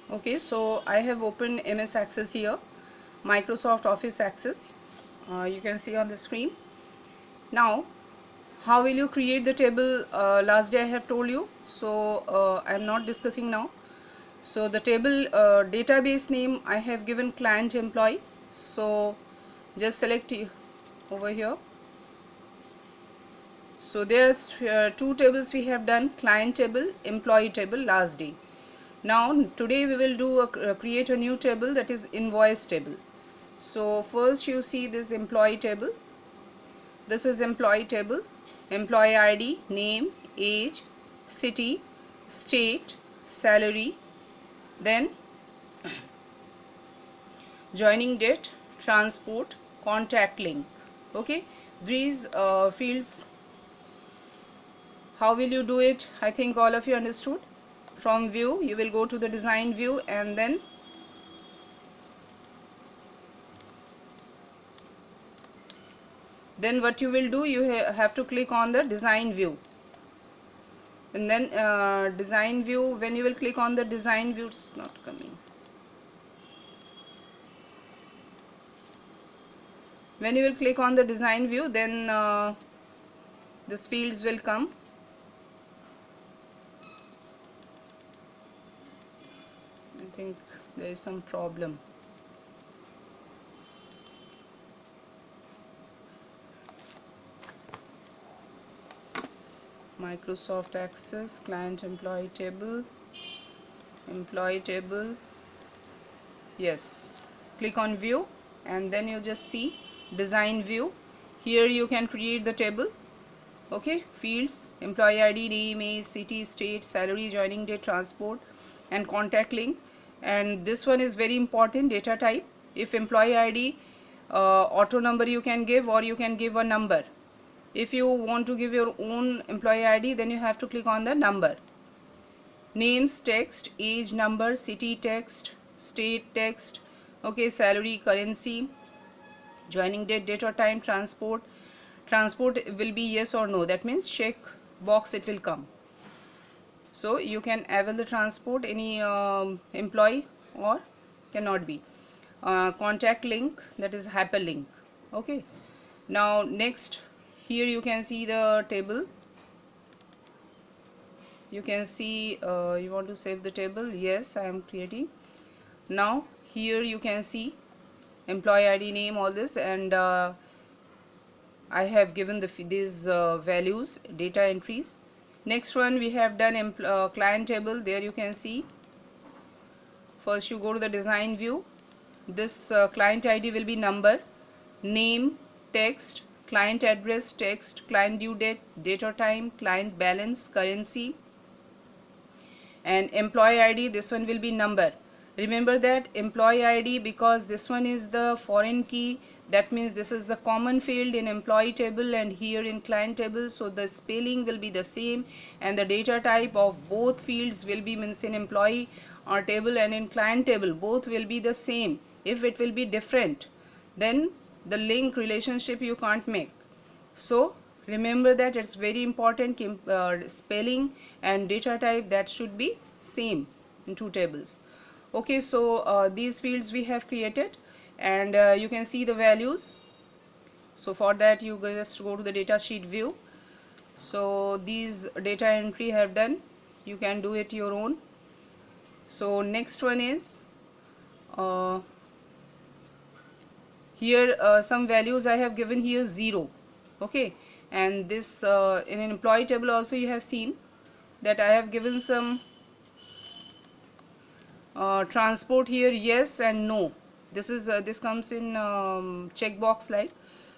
Okay, so I have opened MS Access here, Microsoft Office Access. You can see on the screen. Now, how will you create the table? Last day I have told you, so I am not discussing now. So the table database name I have given client employee. So just select over here. So there are two tables we have done: client table, employee table last day. Now today we will do create a new table, that is invoice table. So first you see this employee table. This is employee table. Employee ID, name, age, city, state, salary, then joining date, transport, contact link. Okay, these fields, how will you do it? I think all of you understood. From view you will go to the design view, and then what you will do, you have to click on the design view, and then design view, when you will click on the design view, it's not coming. When you will click on the design view, then this fields will come. I think there is some problem. Microsoft Access, client employee table, employee table. Yes, click on view, and then you just see design view. Here you can create the table. Okay, fields, employee ID, name, age, city, state, salary, joining date, transport, and contact link. And this one is very important, data type. If employee ID, auto number you can give, or you can give a number. If you want to give your own employee ID, then you have to click on the number. Names text, age number, city text, state text, okay, salary, currency, joining date, date or time, transport. Transport will be yes or no, that means check box it will come. So you can avail the transport any employee, or cannot be. Contact link, that is hyperlink. Okay, now next, here you can see the table. You can see you want to save the table. Yes, I am creating. Now here you can see employee ID, name, all this, and I have given these values, data entries. Next one we have done client table. There you can see, first you go to the design view. This client ID will be number, name, text, client address, text, client due date, date or time, client balance, currency, and employee ID, this one will be number. Remember that employee ID, because this one is the foreign key, that means this is the common field in employee table and here in client table, so the spelling will be the same, and the data type of both fields will be, means in employee or table and in client table both will be the same. If it will be different, then the link relationship you can't make. So remember that it's very important, spelling and data type, that should be same in two tables. Okay, so these fields we have created, and you can see the values. So for that you just go to the data sheet view. So these data entry have done, you can do it your own. So next one is here some values I have given here 0. Okay, and this in an employee table also you have seen that I have given some transport here, yes and no. This is this comes in checkbox like.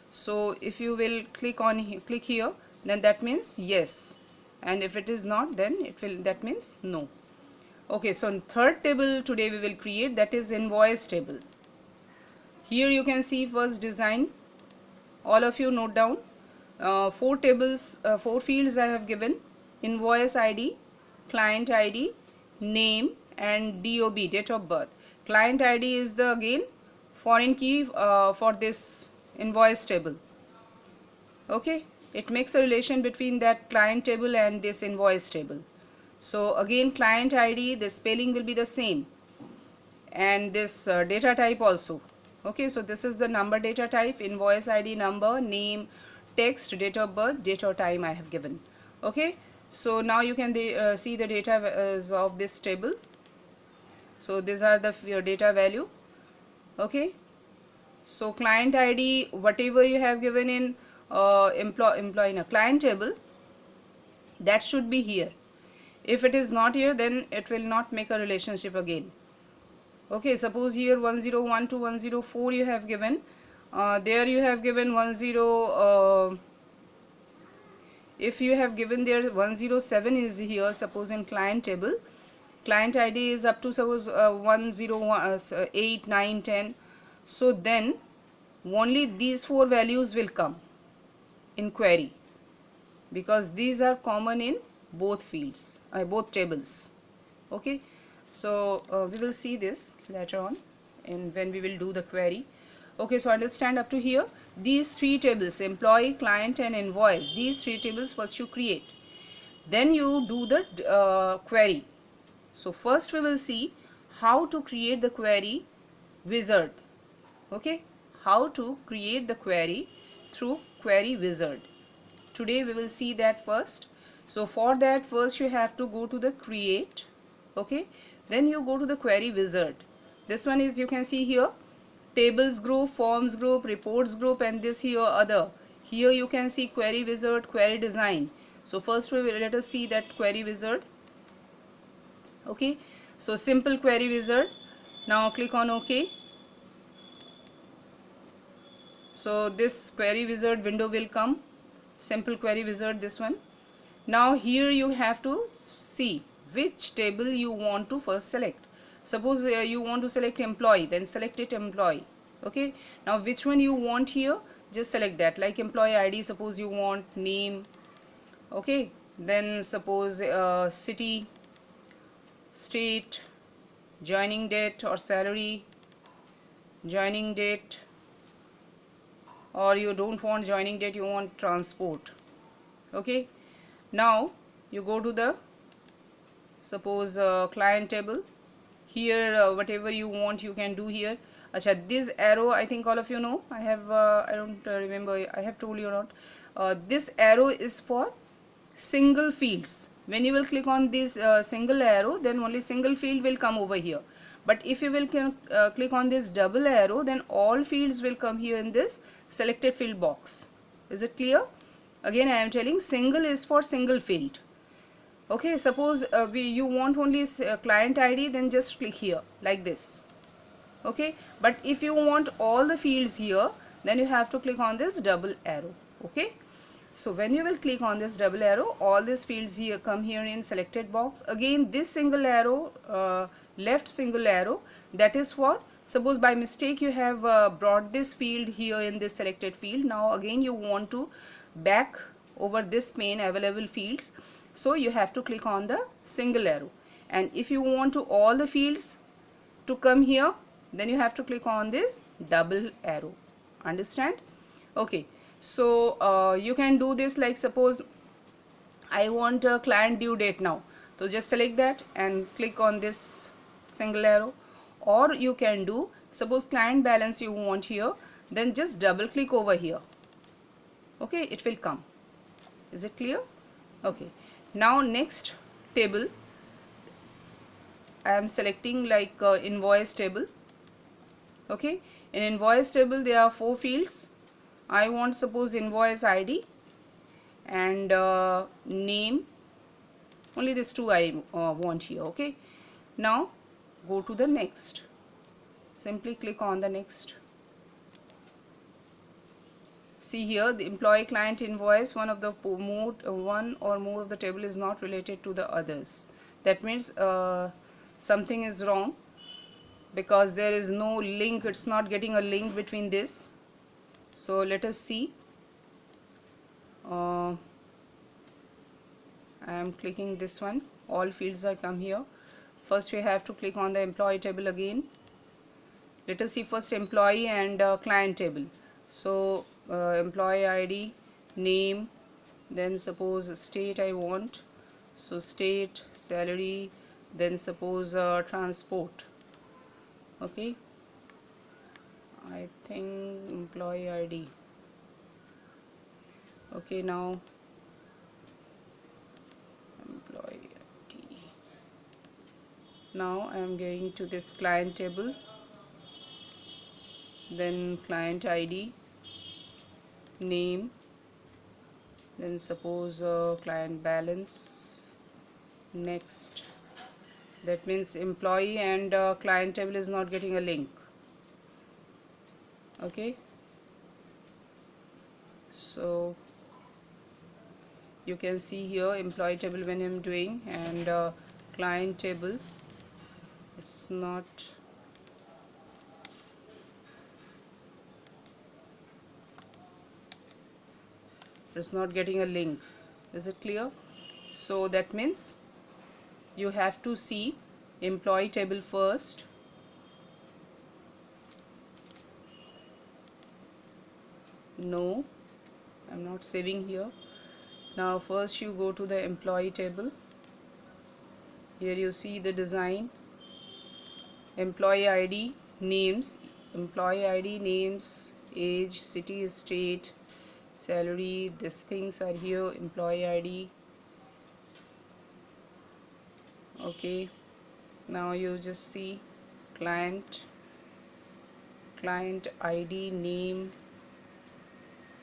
So if you will click here, then that means yes, and if it is not, then it will, that means no. Okay, so in third table today we will create, that is invoice table. Here you can see first design. All of you note down. Four tables, four fields I have given: invoice ID, client ID, name, and DOB, date of birth. Client ID is the again foreign key for this invoice table. Okay, it makes a relation between that client table and this invoice table. So again client ID, the spelling will be the same. and this data type also. Okay, so this is the number data type, invoice ID number, name, text, date of birth, date or time I have given. Okay, so now you can see the data of this table. So these are the data value. Okay, so client ID, whatever you have given in employee in a client table, that should be here. If it is not here, then it will not make a relationship again. Okay, suppose here 101 to 104 you have given, there you have given 10, if you have given there 107 is here, suppose in client table, client ID is up to suppose 101, 8, 9, 10, so then only these four values will come in query, because these are common in both fields, both tables. Okay, so we will see this later on in when we will do the query. Okay, so understand up to here, these three tables, employee, client and invoice, these three tables first you create, then you do the query. So first we will see how to create the query wizard. Okay, how to create the query through query wizard. Today we will see that first. So for that, first you have to go to the create. Okay, then you go to the query wizard. This one is, you can see here, tables group, forms group, reports group, and this here other. Here you can see query wizard, query design. So first we will, let us see that query wizard. Okay, so simple query wizard. Now click on OK. So this query wizard window will come, simple query wizard, this one. Now here you have to see which table you want to first select. Suppose you want to select employee, then select it employee. Okay, now which one you want here, just select that, like employee ID, suppose you want name. Okay, then suppose city, state, joining date or salary, joining date, or you don't want joining date, you want transport. Okay, now you go to the suppose client table. Here whatever you want you can do here. Acha, this arrow I think all of you know, I have I don't remember I have told you or not. This arrow is for single fields. When you will click on this single arrow, then only single field will come over here. But if you will click on this double arrow, then all fields will come here in this selected field box. Is it clear? Again I am telling, single is for single field. Okay, suppose you want only client ID, then just click here like this. Okay, but if you want all the fields here, then you have to click on this double arrow. Okay, so when you will click on this double arrow, all these fields here come here in selected box. Again this single arrow, left single arrow, that is for, suppose by mistake you have brought this field here in this selected field. Now again you want to back over this pane available fields, so you have to click on the single arrow. And if you want to all the fields to come here, then you have to click on this double arrow. Understand? Okay, so you can do this, like suppose I want a client due date now, so just select that and click on this single arrow. Or you can do, suppose client balance you want here, then just double click over here. Okay, it will come. Is it clear? Okay, now next table I am selecting like invoice table. Okay, in invoice table there are 4 fields. I want suppose invoice ID and name, only these 2 I want here. Okay, now go to the next, simply click on the next. See here, the employee client invoice, one of the one or more of the table is not related to the others. That means something is wrong, because there is no link, it's not getting a link between this. So let us see. I am clicking this one, all fields are come here. First we have to click on the employee table again. Let us see first employee and client table. So employee ID, name, then suppose state I want, so state, salary, then suppose transport. Okay, I think employee ID. Okay, now employee ID. Now I am going to this client table, then client ID, name, then suppose client balance. Next, that means employee and client table is not getting a link. Okay, so you can see here employee table when I'm doing, and client table, it's not. It's not getting a link. Is it clear? So that means you have to see employee table first. No, I'm not saving here. Now first you go to the employee table. Here you see the design, employee ID, names, employee ID, names, age, city, state, salary. These things are here. Employee ID. Okay, now you just see client ID, name,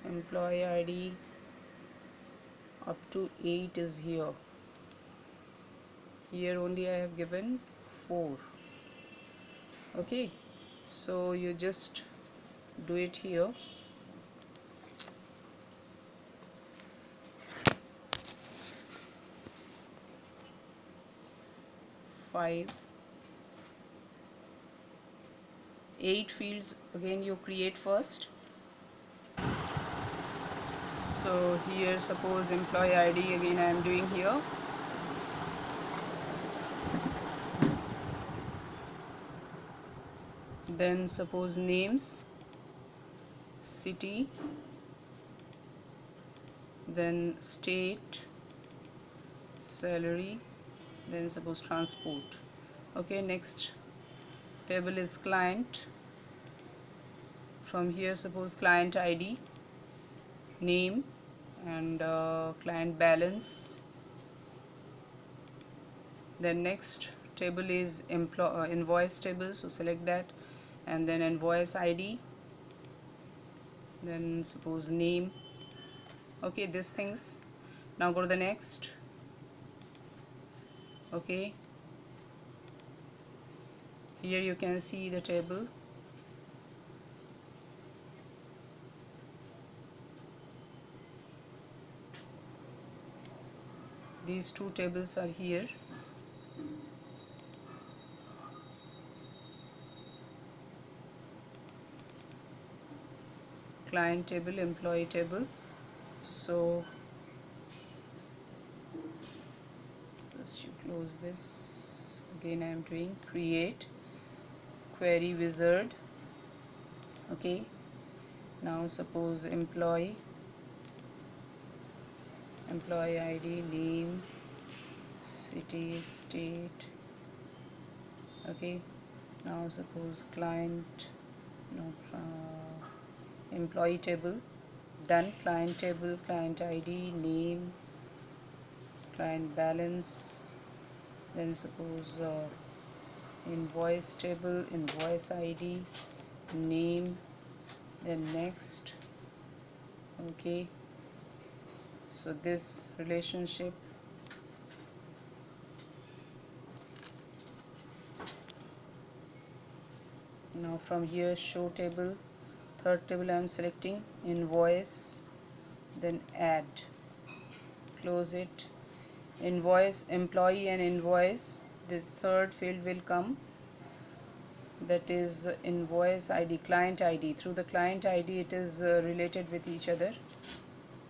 employee ID up to 8 is here. Here only I have given 4. Okay, so you just do it here. 5, 8 fields again you create first. So here suppose employee ID again I am doing here. Then suppose names, city, then state, salary, then suppose transport. Okay, next table is client. From here suppose client ID, name, and client balance. Then next table is invoice table, so select that, and then invoice ID, then suppose name. Okay, these things. Now go to the next. Okay, here you can see the table. These two tables are here. Client table, employee table. So first you close this. Again I am doing create query wizard. Okay, now suppose employee ID, name, city, state. Okay, now suppose client, no, employee table, done. Client table, client ID, name, client balance, then suppose invoice table, invoice ID, name, then next. Okay, so this relationship. Now from here show table, third table I am selecting invoice, then add, close it. Invoice, employee and invoice, this third field will come, that is invoice ID, client ID. Through the client ID it is related with each other,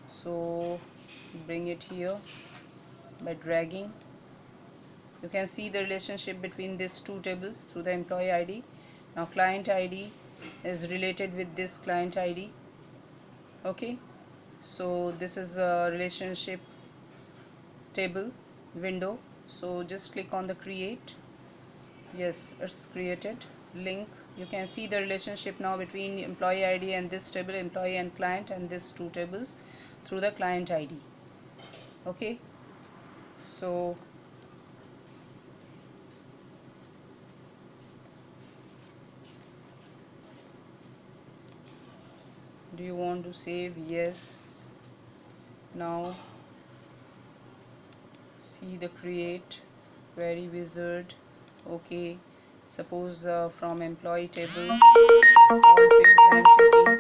so bring it here by dragging. You can see the relationship between these two tables through the employee ID. Now client ID is related with this client ID. Okay, so this is a relationship table window. So just click on the create. Yes, it's created. link. You can see the relationship now between employee ID and this table, employee and client, and these two tables through the client ID. Okay, so do you want to save? Yes. Now see the create query wizard. Okay, suppose from employee table all fields I am taking.